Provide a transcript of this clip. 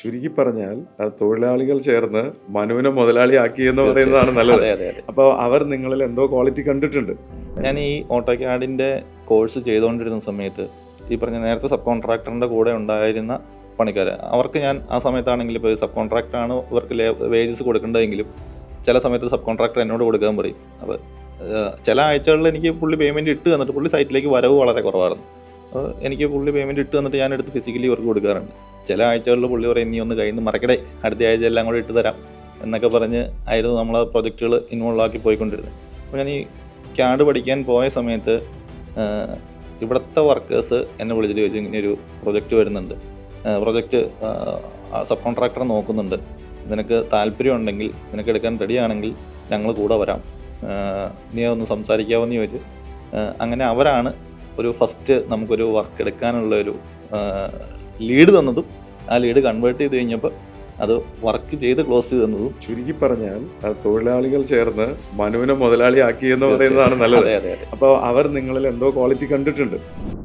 ചുരുക്കി പറഞ്ഞാൽ തൊഴിലാളികൾ ചേർന്ന് മനുവിനെ മുതലാളിയാക്കി എന്ന് പറയുന്നതാണ് നല്ലത്. അപ്പോൾ അവർ നിങ്ങളിൽ എന്തോ ക്വാളിറ്റി കണ്ടിട്ടുണ്ട്. ഞാൻ ഈ ഓട്ടോക്യാഡിൻ്റെ കോഴ്സ് ചെയ്തുകൊണ്ടിരുന്ന സമയത്ത് ഈ പറഞ്ഞ നേരത്തെ സബ് കോൺട്രാക്ടറിൻ്റെ കൂടെ ഉണ്ടായിരുന്ന പണിക്കാർ, അവർക്ക് ഞാൻ ആ സമയത്താണെങ്കിൽ ഇപ്പോൾ സബ് കോൺട്രാക്ടറാണ് ഇവർക്ക് വേജസ് കൊടുക്കേണ്ടതെങ്കിലും ചില സമയത്ത് സബ് കോൺട്രാക്ടർ എന്നോട് കൊടുക്കാൻ പറയും. അപ്പോൾ ചില ആഴ്ചകളിൽ എനിക്ക് പുള്ളി പേയ്മെൻറ്റ് ഇട്ട് തന്നിട്ട് പുള്ളി സൈറ്റിലേക്ക് വരവ് വളരെ കുറവായിരുന്നു. അപ്പോൾ എനിക്ക് പുള്ളി പേയ്മെൻറ്റ് ഇട്ട് തന്നിട്ട് ഞാൻ എടുത്ത് ഫിസിക്കലി ഇവർക്ക് കൊടുക്കാറുണ്ട്. ചില ആഴ്ചകളിൽ പുള്ളി പറയും നീ ഒന്ന് കയ്യിൽ നിന്ന് മറക്കടേ, അടുത്ത ആഴ്ച എല്ലാം കൂടെ ഇട്ട് തരാം എന്നൊക്കെ പറഞ്ഞ് ആയിരുന്നു നമ്മളെ പ്രൊജക്റ്റുകൾ ഇൻവോൾവ് ആക്കി പോയിക്കൊണ്ടിരുന്നത്. അപ്പോൾ ഞാൻ ഈ ക്യാഡ് പഠിക്കാൻ പോയ സമയത്ത് ഇവിടുത്തെ വർക്കേഴ്സ് എന്നെ വിളിച്ചിട്ട് ചോദിച്ചു ഇങ്ങനെയൊരു പ്രൊജക്റ്റ് വരുന്നുണ്ട്, പ്രൊജക്റ്റ് സബ് കോൺട്രാക്ടറെ നോക്കുന്നുണ്ട്, നിനക്ക് താല്പര്യം ഉണ്ടെങ്കിൽ നിനക്ക് എടുക്കാൻ റെഡിയാണെങ്കിൽ ഞങ്ങൾ കൂടെ വരാം, നീ ഒന്ന് സംസാരിക്കാമെന്ന് ചോദിച്ചു. അങ്ങനെ അവരാണ് ഒരു ഫസ്റ്റ് നമുക്കൊരു വർക്ക് എടുക്കാനുള്ള ഒരു ലീഡ് തന്നതും ആ ലീഡ് കൺവേർട്ട് ചെയ്ത് കഴിഞ്ഞപ്പോൾ അത് വർക്ക് ചെയ്ത് ക്ലോസ് ചെയ്ത് തന്നതും. ചുരുക്കി പറഞ്ഞാൽ തൊഴിലാളികൾ ചേർന്ന് മനുവിനെ മുതലാളിയാക്കി എന്ന് പറയുന്നതാണ് നല്ലത്. അപ്പോൾ അവർ നിങ്ങളിൽ എന്തോ ക്വാളിറ്റി കണ്ടിട്ടുണ്ട്.